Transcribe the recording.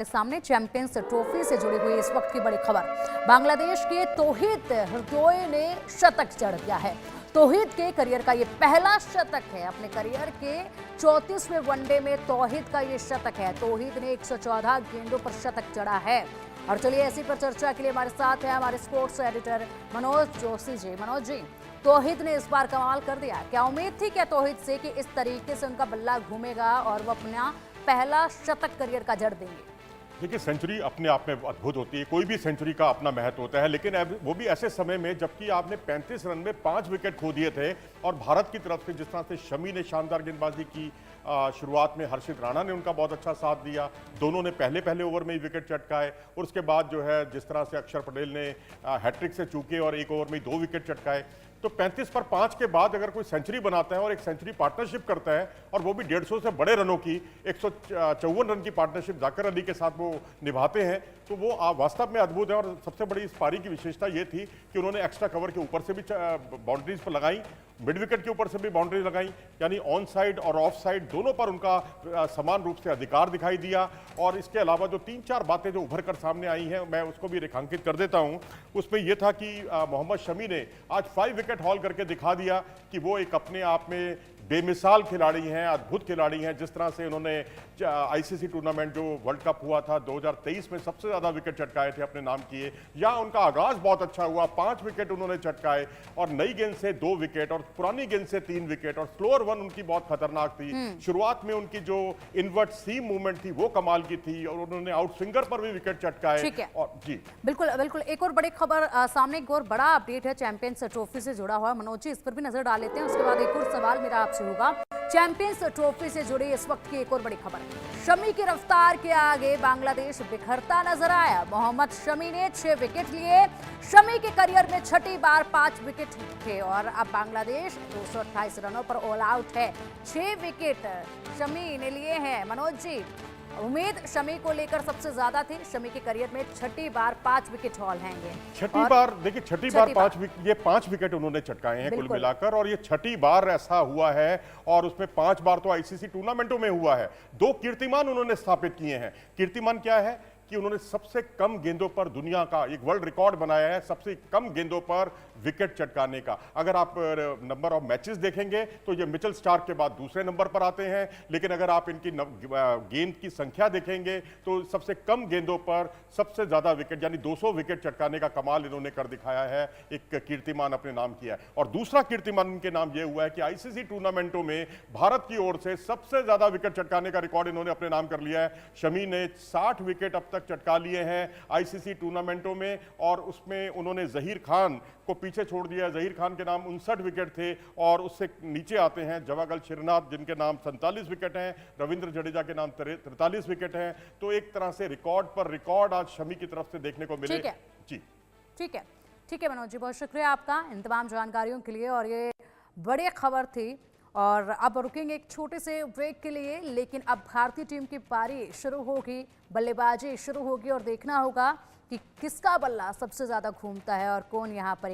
सामने champions trophy से जुड़ी हुई इस वक्त की बड़ी खबर। बांग्लादेश के तौहीद हृदय ने शतक जड़ दिया है। तौहीद के करियर का ये पहला शतक है। अपने करियर के 34वें वनडे में तौहीद का ये शतक है। तौहीद ने 114 गेंदों पर शतक जड़ा है। और चलिए ऐसी पर चर्चा के लिए हमारे साथ है हमारे स्पोर्ट्स एडिटर मनोज जोशी जी। मनोज जी, तौहीद ने इस बार कमाल कर दिया। क्या उम्मीद थी क्या तौहीद से कि इस तरीके से उनका बल्ला घूमेगा और वो अपना पहला शतक करियर का जड़ देंगे? देखिए, सेंचुरी अपने आप में अद्भुत होती है। कोई भी सेंचुरी का अपना महत्व होता है, लेकिन अब वो भी ऐसे समय में जबकि आपने 35 रन में 5 विकेट खो दिए थे। और भारत की तरफ से जिस तरह से शमी ने शानदार गेंदबाजी की, शुरुआत में हर्षित राणा ने उनका बहुत अच्छा साथ दिया। दोनों ने पहले ओवर में ही विकेट चटकाए और उसके बाद जो है जिस तरह से अक्षर पटेल ने हैट्रिक से चूके और एक ओवर में 2 विकेट चटकाए। तो 35 पर 5 के बाद अगर कोई सेंचुरी बनाता है और एक सेंचुरी पार्टनरशिप करता है और वो भी 150 से बड़े रनों की 154 रन की पार्टनरशिप जाकिर अली के साथ वो निभाते हैं, तो वो वास्तव में अद्भुत है। और सबसे बड़ी इस पारी की विशेषता ये थी कि उन्होंने एक्स्ट्रा कवर के ऊपर से भी बाउंड्रीज पर लगाई, मिड विकेट के ऊपर से भी बाउंड्री लगाई, यानी ऑन साइड और ऑफ साइड दोनों पर उनका समान रूप से अधिकार दिखाई दिया। और इसके अलावा जो 3-4 बातें जो उभर कर सामने आई हैं, मैं उसको भी रेखांकित कर देता हूं। उसमें यह था कि मोहम्मद शमी ने आज 5 विकेट हॉल करके दिखा दिया कि वो एक अपने आप में बेमिसाल खिलाड़ी हैं, अद्भुत खिलाड़ी हैं। जिस तरह से उन्होंने आईसीसी टूर्नामेंट जो वर्ल्ड कप हुआ था 2023 में सबसे ज़्यादा विकेट चटकाए थे, अपने नाम किए, या उनका आगाज बहुत अच्छा हुआ, 5 विकेट उन्होंने चटकाए और नई गेंद से 2 विकेट और पुरानी गेंद से 3 विकेट और स्लोअर वन उनकी बहुत खतरनाक थी। शुरुआत में उनकी जो इनवर्ट सीम मूवमेंट थी वो कमाल की थी और उन्होंने आउट स्विंगर पर भी विकेट चटकाए। और जी बिल्कुल बिल्कुल, एक और बड़ी खबर सामने, एक और बड़ा अपडेट है चैंपियंस ट्रॉफी से जुड़ा हुआ। मनोज जी, इस पर भी नजर डाल लेते हैं, उसके बाद एक और सवाल मेरा आपसे होगा। चैंपियंस ट्रॉफी से जुड़ी इस वक्त की एक और बड़ी खबर, शमी की रफ्तार के आगे बांग्लादेश बिखरता नजर आया। मोहम्मद शमी ने 6 विकेट लिए। शमी के करियर में छठी बार 5 विकेट थे और अब बांग्लादेश 228 रनों पर ऑल आउट है। 6 विकेट शमी ने लिए हैं। मनोज जी, उम्मीद शमी को लेकर सबसे ज्यादा थी। शमी के करियर में छठी बार 5 विकेट हॉल हैंगे। छठी बार, देखिए छठी बार 5 विकेट उन्होंने चटकाए हैं कुल मिलाकर, और ये छठी बार ऐसा हुआ है। और उसमें 5 बार तो आईसीसी टूर्नामेंटों में हुआ है। 2 कीर्तिमान उन्होंने स्थापित किए हैं। कीर्तिमान क्या है कि उन्होंने सबसे कम गेंदों पर दुनिया का एक वर्ल्ड रिकॉर्ड बनाया है, सबसे कम गेंदों पर विकेट चटकाने का। अगर आप नंबर ऑफ मैचेस देखेंगे तो ये मिचेल स्टार्क के बाद दूसरे नंबर पर आते हैं। लेकिन अगर आप इनकी गेंद की संख्या देखेंगे तो सबसे कम गेंदों पर सबसे ज्यादा विकेट यानी 200 विकेट चटकाने का कमाल इन्होंने कर दिखाया है। एक कीर्तिमान अपने नाम किया है। और दूसरा कीर्तिमान इनके नाम यह हुआ है कि आईसीसी टूर्नामेंटों में भारत की ओर से सबसे ज्यादा विकेट चटकाने का रिकॉर्ड इन्होंने अपने नाम कर लिया है। शमी ने 60 विकेट अब तक चटका लिए हैं आईसीसी टूर्नामेंटों में, और उसमें उन्होंने जहीर खान को पीछे छोड़ दिया। जहीर खान के नाम 59 विकेट थे और उससे नीचे आते हैं जवागल श्रीनाथ जिनके नाम 47 विकेट हैं, रविंद्र जडेजा के नाम 43 विकेट हैं। तो एक तरह से रिकॉर्ड पर रिकॉर्ड आज शमी की तरफ से देखने को मिले। जी ठीक है मनोज जी, बहुत शुक्रिया आपका इन तमाम जानकारियों के लिए। और ये बड़ी खबर थी। और अब रुकेंगे एक छोटे से ब्रेक के लिए, लेकिन अब भारतीय टीम की पारी शुरू होगी, बल्लेबाजी शुरू होगी और देखना होगा कि किसका बल्ला सबसे ज्यादा घूमता है और कौन यहाँ पर